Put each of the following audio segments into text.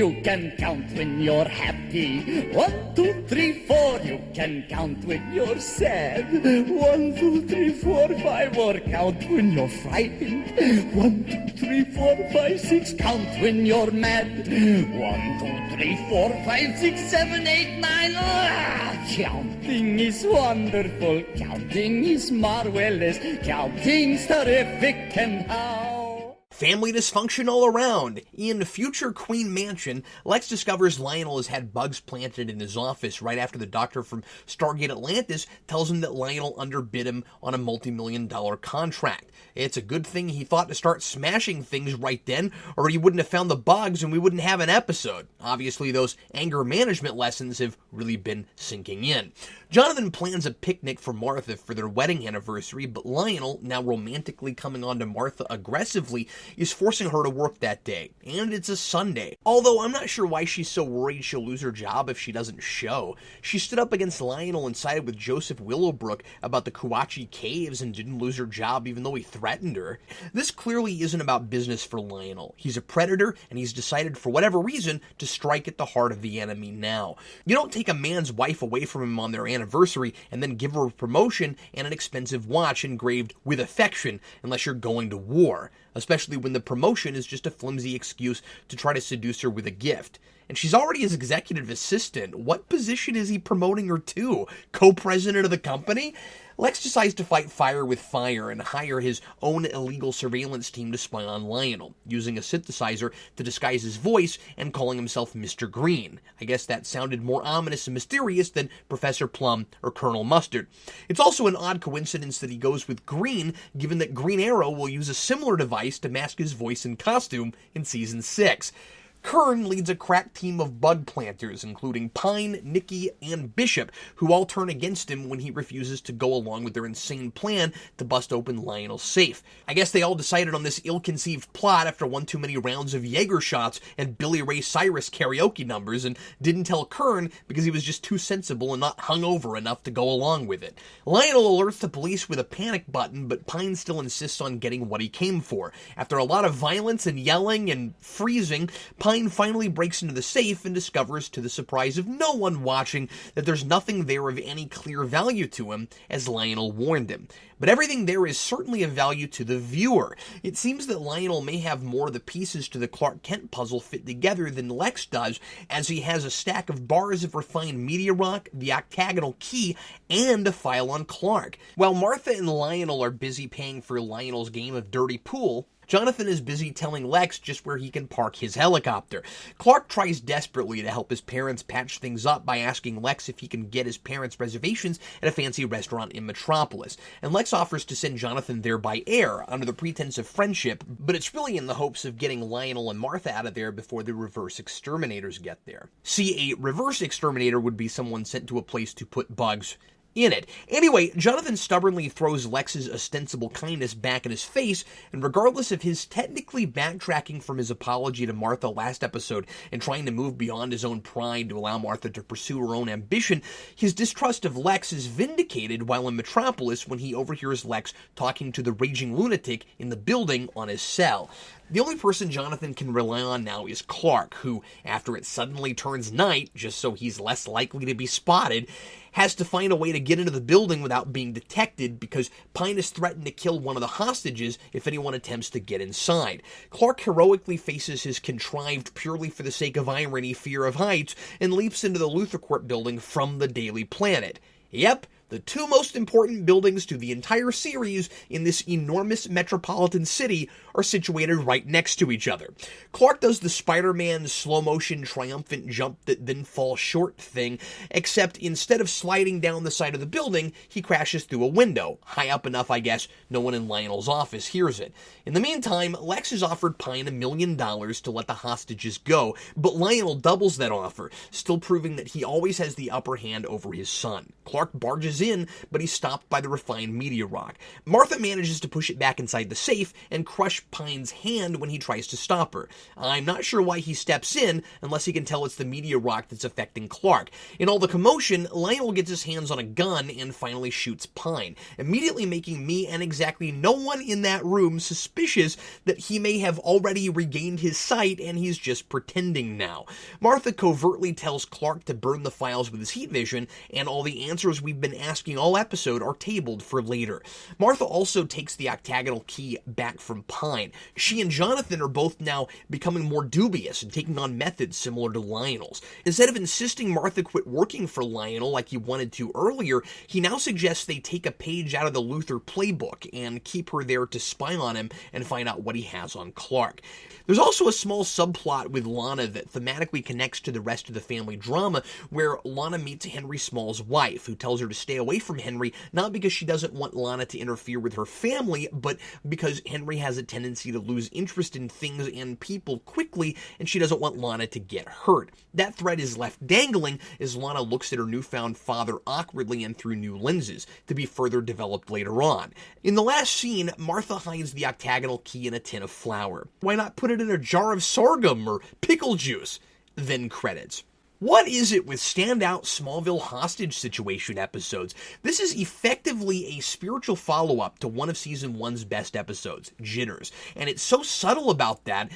you can count when you're happy. 1, 2, 3, 4, you can count when you're sad. 1, 2, 3, 4, 5, or count when you're frightened. 1, 2, 3, 4, 5, 6, count when you're mad. 1, 2, 3, 4, 5, 6, 7, 8, 9. Counting is wonderful. Counting is marvelous. Counting's terrific, and how? Family dysfunction all around. In future Queen Mansion, Lex discovers Lionel has had bugs planted in his office right after the doctor from Stargate Atlantis tells him that Lionel underbid him on a multi-million-dollar contract. It's a good thing he thought to start smashing things right then, or he wouldn't have found the bugs and we wouldn't have an episode. Obviously, those anger management lessons have really been sinking in. Jonathan plans a picnic for Martha for their wedding anniversary, but Lionel, now romantically coming on to Martha aggressively, is forcing her to work that day, and it's a Sunday. Although I'm not sure why she's so worried she'll lose her job if she doesn't show. She stood up against Lionel and sided with Joseph Willowbrook about the Kawatche Caves and didn't lose her job even though he threatened her. This clearly isn't about business for Lionel. He's a predator, and he's decided for whatever reason to strike at the heart of the enemy now. You don't take a man's wife away from him on their anniversary and then give her a promotion and an expensive watch engraved with affection unless you're going to war, especially when the promotion is just a flimsy excuse to try to seduce her with a gift. And she's already his executive assistant. What position is he promoting her to? Co-president of the company? Lex decides to fight fire with fire and hire his own illegal surveillance team to spy on Lionel, using a synthesizer to disguise his voice and calling himself Mr. Green. I guess that sounded more ominous and mysterious than Professor Plum or Colonel Mustard. It's also an odd coincidence that he goes with Green, given that Green Arrow will use a similar device to mask his voice and costume in Season 6. Kern leads a crack team of bug planters, including Pine, Nikki, and Bishop, who all turn against him when he refuses to go along with their insane plan to bust open Lionel's safe. I guess they all decided on this ill-conceived plot after one too many rounds of Jaeger shots and Billy Ray Cyrus karaoke numbers, and didn't tell Kern because he was just too sensible and not hungover enough to go along with it. Lionel alerts the police with a panic button, but Pine still insists on getting what he came for. After a lot of violence and yelling and freezing, Pine finally breaks into the safe and discovers, to the surprise of no one watching, that there's nothing there of any clear value to him, as Lionel warned him. But everything there is certainly of value to the viewer. It seems that Lionel may have more of the pieces to the Clark Kent puzzle fit together than Lex does, as he has a stack of bars of refined media rock, the octagonal key, and a file on Clark. While Martha and Lionel are busy paying for Lionel's game of dirty pool, Jonathan is busy telling Lex just where he can park his helicopter. Clark tries desperately to help his parents patch things up by asking Lex if he can get his parents' reservations at a fancy restaurant in Metropolis, and Lex offers to send Jonathan there by air under the pretense of friendship, but it's really in the hopes of getting Lionel and Martha out of there before the reverse exterminators get there. See, a reverse exterminator would be someone sent to a place to put bugs in it. Anyway, Jonathan stubbornly throws Lex's ostensible kindness back in his face, and regardless of his technically backtracking from his apology to Martha last episode and trying to move beyond his own pride to allow Martha to pursue her own ambition, his distrust of Lex is vindicated while in Metropolis when he overhears Lex talking to the raging lunatic in the building on his cell. The only person Jonathan can rely on now is Clark, who, after it suddenly turns night, just so he's less likely to be spotted, has to find a way to get into the building without being detected because Pine has threatened to kill one of the hostages if anyone attempts to get inside. Clark heroically faces his contrived, purely for the sake of irony, fear of heights and leaps into the Luthor building from the Daily Planet. Yep, the two most important buildings to the entire series in this enormous metropolitan city are situated right next to each other. Clark does the Spider-Man slow-motion triumphant jump that then falls short thing, except instead of sliding down the side of the building, he crashes through a window, high up enough, I guess, no one in Lionel's office hears it. In the meantime, Lex has offered Pine $1 million to let the hostages go, but Lionel doubles that offer, still proving that he always has the upper hand over his son. Clark barges in, but he's stopped by the refined meteor rock. Martha manages to push it back inside the safe and crush Pine's hand when he tries to stop her. I'm not sure why he steps in, unless he can tell it's the meteor rock that's affecting Clark. In all the commotion, Lionel gets his hands on a gun and finally shoots Pine, immediately making me and exactly no one in that room suspicious that he may have already regained his sight and he's just pretending now. Martha covertly tells Clark to burn the files with his heat vision, and all the answers we've been asking all episode are tabled for later. Martha also takes the octagonal key back from Pine. She and Jonathan are both now becoming more dubious and taking on methods similar to Lionel's. Instead of insisting Martha quit working for Lionel like he wanted to earlier, he now suggests they take a page out of the Luther playbook and keep her there to spy on him and find out what he has on Clark. There's also a small subplot with Lana that thematically connects to the rest of the family drama, where Lana meets Henry Small's wife, who tells her to stay away from Henry, not because she doesn't want Lana to interfere with her family, but because Henry has a tendency to lose interest in things and people quickly, and she doesn't want Lana to get hurt. That thread is left dangling as Lana looks at her newfound father awkwardly and through new lenses, to be further developed later on. In the last scene, Martha hides the octagonal key in a tin of flour. Why not put it in a jar of sorghum or pickle juice? Then credits. What is it with standout Smallville hostage situation episodes? This is effectively a spiritual follow-up to one of Season 1's best episodes, Jitters. And it's so subtle about that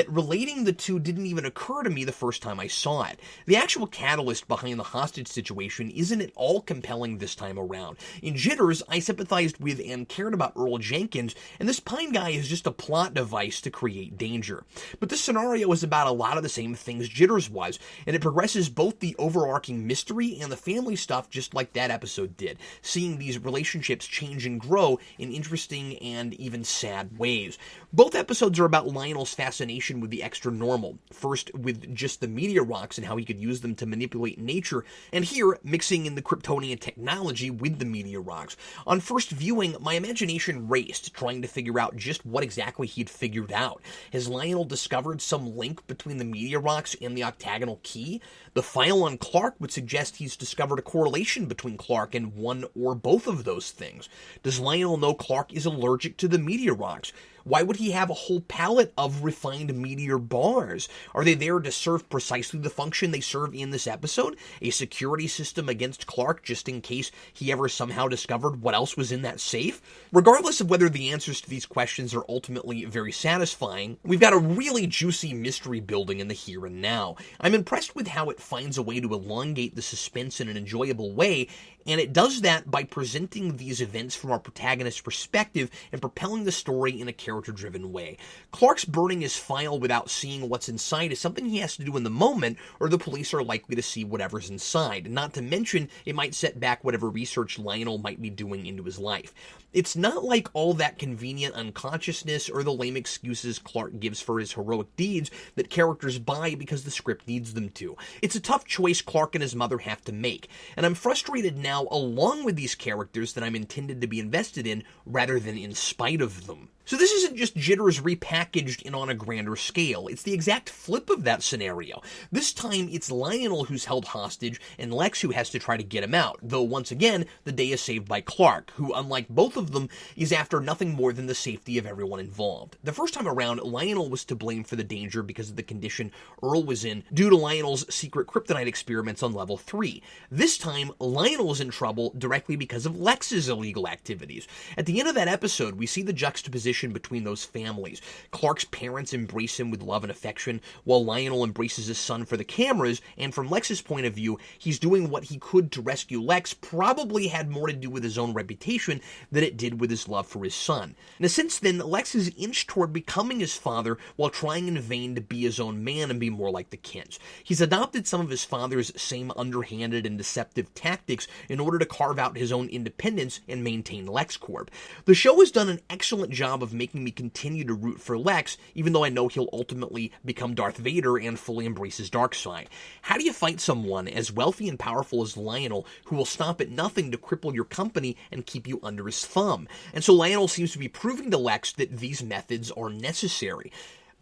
relating the two didn't even occur to me the first time I saw it. The actual catalyst behind the hostage situation isn't at all compelling this time around. In Jitters, I sympathized with and cared about Earl Jenkins, and this Pine guy is just a plot device to create danger. But this scenario is about a lot of the same things Jitters was, and it progresses both the overarching mystery and the family stuff just like that episode did, seeing these relationships change and grow in interesting and even sad ways. Both episodes are about Lionel's fascination with the extra normal, first with just the meteor rocks and how he could use them to manipulate nature, and here mixing in the Kryptonian technology with the meteor rocks. On first viewing, my imagination raced, trying to figure out just what exactly he'd figured out. Has Lionel discovered some link between the meteor rocks and the octagonal key? The file on Clark would suggest he's discovered a correlation between Clark and one or both of those things. Does Lionel know Clark is allergic to the meteor rocks? Why would he have a whole palette of refined meteor bars? Are they there to serve precisely the function they serve in this episode? A security system against Clark just in case he ever somehow discovered what else was in that safe? Regardless of whether the answers to these questions are ultimately very satisfying, we've got a really juicy mystery building in the here and now. I'm impressed with how it finds a way to elongate the suspense in an enjoyable way, and it does that by presenting these events from our protagonist's perspective and propelling the story in a character-driven way. Clark's burning his file without seeing what's inside is something he has to do in the moment, or the police are likely to see whatever's inside, not to mention it might set back whatever research Lionel might be doing into his life. It's not like all that convenient unconsciousness or the lame excuses Clark gives for his heroic deeds that characters buy because the script needs them to. It's a tough choice Clark and his mother have to make, and I'm frustrated now along with these characters that I'm intended to be invested in rather than in spite of them. So this isn't just Jitters repackaged and on a grander scale. It's the exact flip of that scenario. This time, it's Lionel who's held hostage and Lex who has to try to get him out, though once again, the day is saved by Clark, who, unlike both of them, is after nothing more than the safety of everyone involved. The first time around, Lionel was to blame for the danger because of the condition Earl was in due to Lionel's secret kryptonite experiments on level 3. This time, Lionel is in trouble directly because of Lex's illegal activities. At the end of that episode, we see the juxtaposition between those families. Clark's parents embrace him with love and affection, while Lionel embraces his son for the cameras, and from Lex's point of view, he's doing what he could to rescue Lex, probably had more to do with his own reputation than it did with his love for his son. In a sense then, Lex has inched toward becoming his father while trying in vain to be his own man and be more like the Kents. He's adopted some of his father's same underhanded and deceptive tactics in order to carve out his own independence and maintain LexCorp. The show has done an excellent job of making me continue to root for Lex, even though I know he'll ultimately become Darth Vader and fully embrace his dark side. How do you fight someone as wealthy and powerful as Lionel, who will stop at nothing to cripple your company and keep you under his thumb? And so Lionel seems to be proving to Lex that these methods are necessary.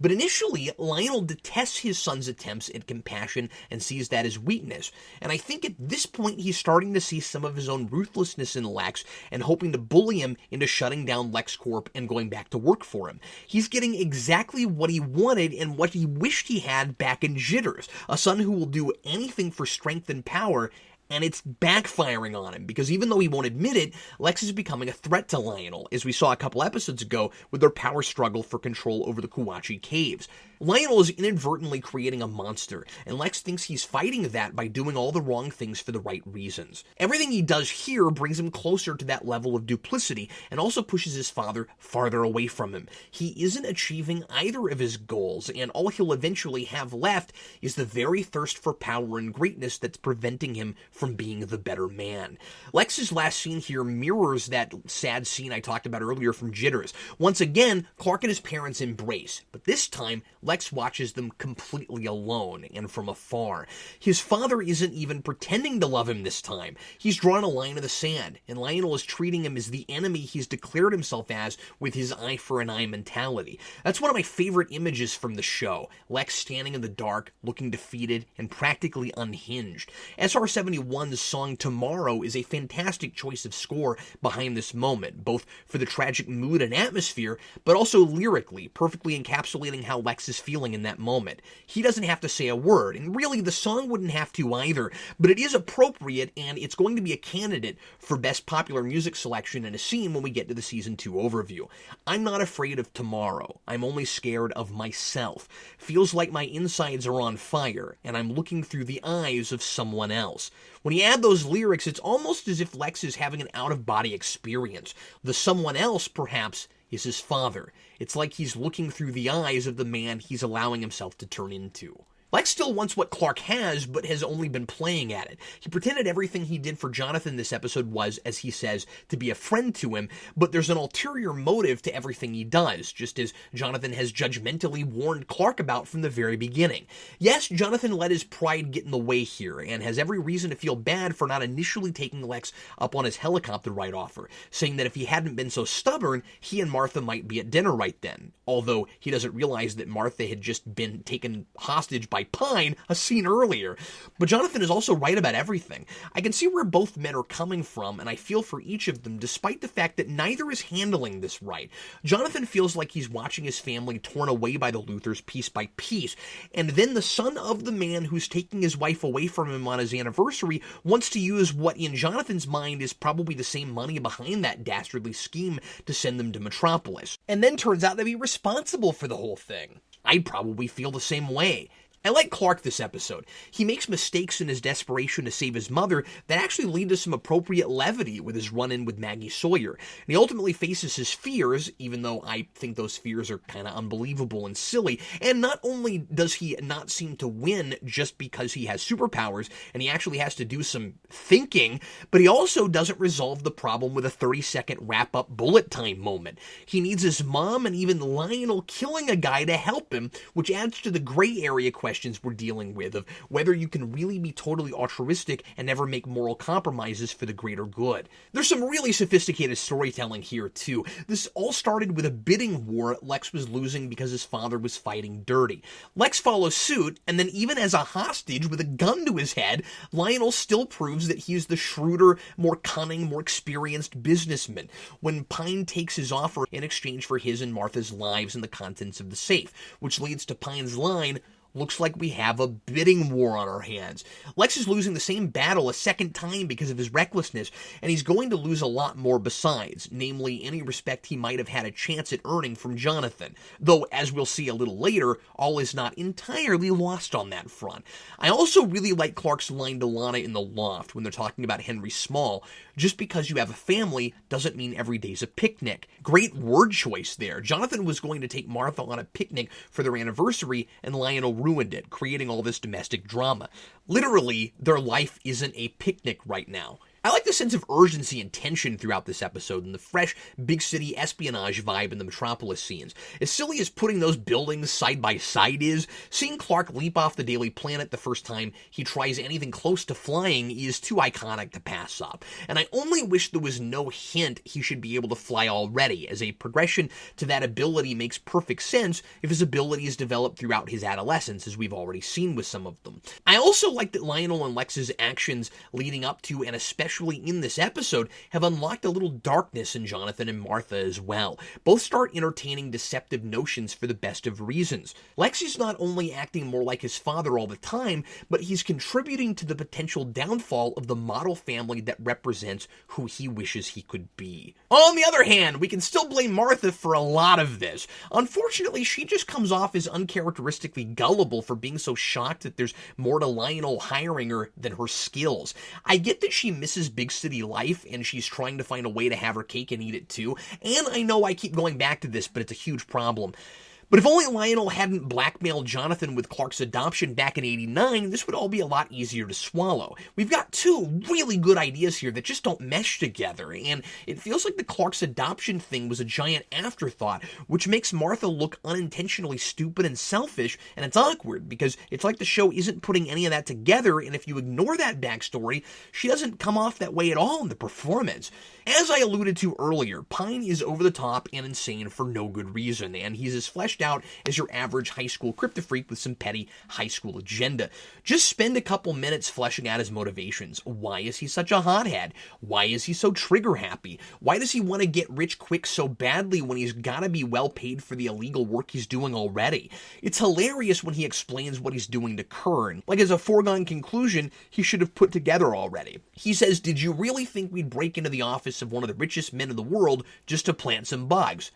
But initially, Lionel detests his son's attempts at compassion and sees that as weakness. And I think at this point he's starting to see some of his own ruthlessness in Lex and hoping to bully him into shutting down LexCorp and going back to work for him. He's getting exactly what he wanted and what he wished he had back in Jitters, a son who will do anything for strength and power. And it's backfiring on him, because even though he won't admit it, Lex is becoming a threat to Lionel, as we saw a couple episodes ago with their power struggle for control over the Kuwachi Caves. Lionel is inadvertently creating a monster, and Lex thinks he's fighting that by doing all the wrong things for the right reasons. Everything he does here brings him closer to that level of duplicity, and also pushes his father farther away from him. He isn't achieving either of his goals, and all he'll eventually have left is the very thirst for power and greatness that's preventing him from being the better man. Lex's last scene here mirrors that sad scene I talked about earlier from Jitters. Once again, Clark and his parents embrace, but this time, Lex watches them completely alone and from afar. His father isn't even pretending to love him this time. He's drawn a line in the sand, and Lionel is treating him as the enemy he's declared himself as with his eye for an eye mentality. That's one of my favorite images from the show. Lex standing in the dark, looking defeated and practically unhinged. SR-71's song Tomorrow is a fantastic choice of score behind this moment, both for the tragic mood and atmosphere, but also lyrically, perfectly encapsulating how Lex is feeling in that moment. He doesn't have to say a word, and really the song wouldn't have to either, but it is appropriate, and it's going to be a candidate for Best Popular Music Selection in a scene when we get to the Season 2 overview. I'm not afraid of tomorrow. I'm only scared of myself. Feels like my insides are on fire, and I'm looking through the eyes of someone else. When you add those lyrics, it's almost as if Lex is having an out-of-body experience. The someone else, perhaps, is his father. It's like he's looking through the eyes of the man he's allowing himself to turn into. Lex still wants what Clark has, but has only been playing at it. He pretended everything he did for Jonathan this episode was, as he says, to be a friend to him, but there's an ulterior motive to everything he does, just as Jonathan has judgmentally warned Clark about from the very beginning. Yes, Jonathan let his pride get in the way here, and has every reason to feel bad for not initially taking Lex up on his helicopter ride offer, saying that if he hadn't been so stubborn, he and Martha might be at dinner right then, although he doesn't realize that Martha had just been taken hostage by Pine a scene earlier. But Jonathan is also right about everything. I can see where both men are coming from, and I feel for each of them, despite the fact that neither is handling this right. Jonathan feels like he's watching his family torn away by the Luthers piece by piece, and then the son of the man who's taking his wife away from him on his anniversary wants to use what in Jonathan's mind is probably the same money behind that dastardly scheme to send them to Metropolis, and then turns out to be responsible for the whole thing. I'd probably feel the same way. I like Clark this episode. He makes mistakes in his desperation to save his mother that actually lead to some appropriate levity with his run-in with Maggie Sawyer. And he ultimately faces his fears, even though I think those fears are kind of unbelievable and silly. And not only does he not seem to win just because he has superpowers, and he actually has to do some thinking, but he also doesn't resolve the problem with a 30-second wrap-up bullet time moment. He needs his mom and even Lionel killing a guy to help him, which adds to the gray area questions we're dealing with of whether you can really be totally altruistic and never make moral compromises for the greater good. There's some really sophisticated storytelling here too. This all started with a bidding war Lex was losing because his father was fighting dirty. Lex follows suit, and then even as a hostage with a gun to his head, Lionel still proves that he's the shrewder, more cunning, more experienced businessman when Pine takes his offer in exchange for his and Martha's lives and the contents of the safe, which leads to Pine's line, "Looks like we have a bidding war on our hands." Lex is losing the same battle a second time because of his recklessness, and he's going to lose a lot more besides, namely any respect he might have had a chance at earning from Jonathan. Though, as we'll see a little later, all is not entirely lost on that front. I also really like Clark's line to Lana in the loft when they're talking about Henry Small. Just because you have a family doesn't mean every day's a picnic. Great word choice there. Jonathan was going to take Martha on a picnic for their anniversary, and Lionel ruined it, creating all this domestic drama. Literally, their life isn't a picnic right now. I like the sense of urgency and tension throughout this episode and the fresh big city espionage vibe in the Metropolis scenes. As silly as putting those buildings side by side is, seeing Clark leap off the Daily Planet the first time he tries anything close to flying is too iconic to pass up. And I only wish there was no hint he should be able to fly already, as a progression to that ability makes perfect sense if his ability is developed throughout his adolescence, as we've already seen with some of them. I also like that Lionel and Lex's actions leading up to, and especially in this episode, have unlocked a little darkness in Jonathan and Martha as well. Both start entertaining deceptive notions for the best of reasons. Lex is not only acting more like his father all the time, but he's contributing to the potential downfall of the model family that represents who he wishes he could be. On the other hand, we can still blame Martha for a lot of this. Unfortunately, she just comes off as uncharacteristically gullible for being so shocked that there's more to Lionel hiring her than her skills. I get that she misses big city life and she's trying to find a way to have her cake and eat it too, and I know I keep going back to this, but it's a huge problem. But if only Lionel hadn't blackmailed Jonathan with Clark's adoption back in '89, this would all be a lot easier to swallow. We've got two really good ideas here that just don't mesh together, and it feels like the Clark's adoption thing was a giant afterthought, which makes Martha look unintentionally stupid and selfish, and it's awkward, because it's like the show isn't putting any of that together, and if you ignore that backstory, she doesn't come off that way at all in the performance. As I alluded to earlier, Pine is over the top and insane for no good reason, and he's as fleshed out as your average high school Kryptofreak with some petty high school agenda. Just spend a couple minutes fleshing out his motivations. Why is he such a hothead? Why is he so trigger happy? Why does he want to get rich quick so badly when he's gotta be well paid for the illegal work he's doing already? It's hilarious when he explains what he's doing to Kern, like as a foregone conclusion he should have put together already. He says, "Did you really think we'd break into the office of one of the richest men in the world just to plant some bugs?"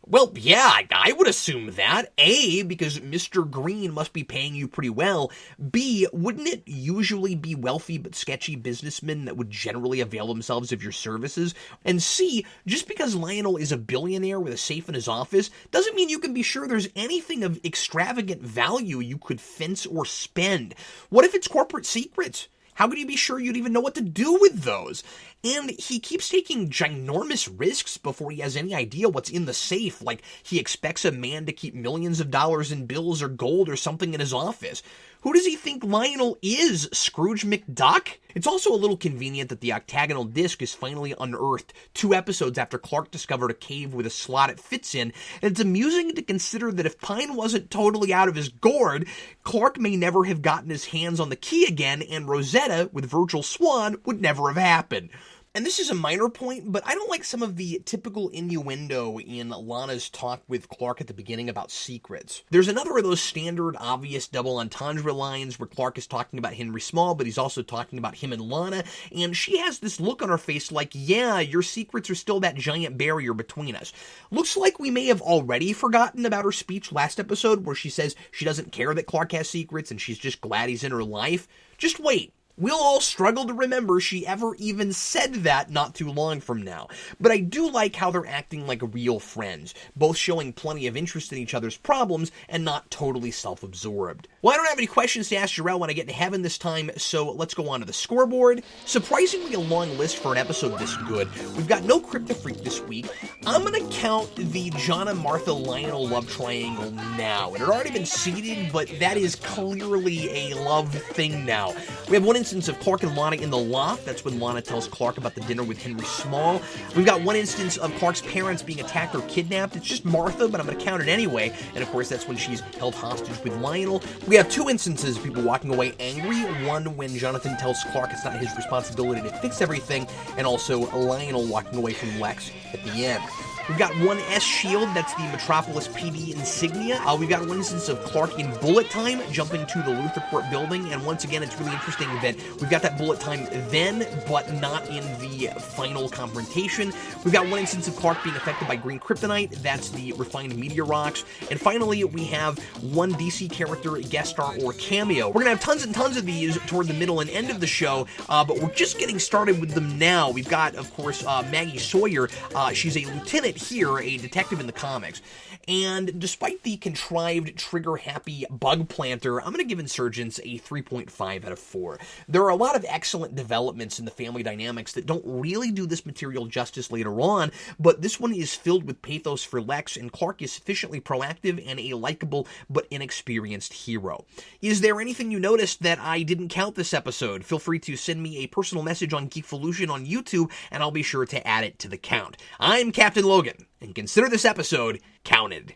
Well, yeah, I would assume that. A, because Mr. Green must be paying you pretty well. B, wouldn't it usually be wealthy but sketchy businessmen that would generally avail themselves of your services? And C, just because Lionel is a billionaire with a safe in his office doesn't mean you can be sure there's anything of extravagant value you could fence or spend. What if it's corporate secrets? How could you be sure you'd even know what to do with those? And he keeps taking ginormous risks before he has any idea what's in the safe, like he expects a man to keep millions of dollars in bills or gold or something in his office. Who does he think Lionel is, Scrooge McDuck? It's also a little convenient that the octagonal disc is finally unearthed 2 episodes after Clark discovered a cave with a slot it fits in, and it's amusing to consider that if Pine wasn't totally out of his gourd, Clark may never have gotten his hands on the key again, and Rosetta, with Virgil Swan, would never have happened. And this is a minor point, but I don't like some of the typical innuendo in Lana's talk with Clark at the beginning about secrets. There's another of those standard, obvious double entendre lines where Clark is talking about Henry Small, but he's also talking about him and Lana, and she has this look on her face like, yeah, your secrets are still that giant barrier between us. Looks like we may have already forgotten about her speech last episode where she says she doesn't care that Clark has secrets and she's just glad he's in her life. Just wait. We'll all struggle to remember she ever even said that not too long from now. But I do like how they're acting like real friends, both showing plenty of interest in each other's problems and not totally self-absorbed. Well, I don't have any questions to ask Jarrell when I get to heaven this time, so let's go on to the scoreboard. Surprisingly a long list for an episode this good. We've got no Kryptofreak this week. I'm gonna count the John and Martha Lionel love triangle now. It had already been seeded, but that is clearly a love thing now. We have one instance of Clark and Lana in the loft. That's when Lana tells Clark about the dinner with Henry Small. We've got one instance of Clark's parents being attacked or kidnapped. It's just Martha, but I'm going to count it anyway. And of course, that's when she's held hostage with Lionel. We have 2 instances of people walking away angry. One when Jonathan tells Clark it's not his responsibility to fix everything, and also Lionel walking away from Lex at the end. We've got one S shield, that's the Metropolis PD insignia. We've got one instance of Clark in bullet time, jumping to the Luther Court building, and once again, it's really interesting that we've got that bullet time then, but not in the final confrontation. We've got one instance of Clark being affected by green kryptonite, that's the refined meteor rocks, and finally, we have one DC character, guest star, or cameo. We're gonna have tons and tons of these toward the middle and end of the show, but we're just getting started with them now. We've got, of course, Maggie Sawyer. She's a lieutenant Agent here, a detective in the comics. And despite the contrived, trigger-happy bug planter, I'm going to give Insurgence a 3.5 out of 4. There are a lot of excellent developments in the family dynamics that don't really do this material justice later on, but this one is filled with pathos for Lex, and Clark is sufficiently proactive and a likable but inexperienced hero. Is there anything you noticed that I didn't count this episode? Feel free to send me a personal message on Geekvolution on YouTube, and I'll be sure to add it to the count. I'm Captain Logan, and consider this episode counted.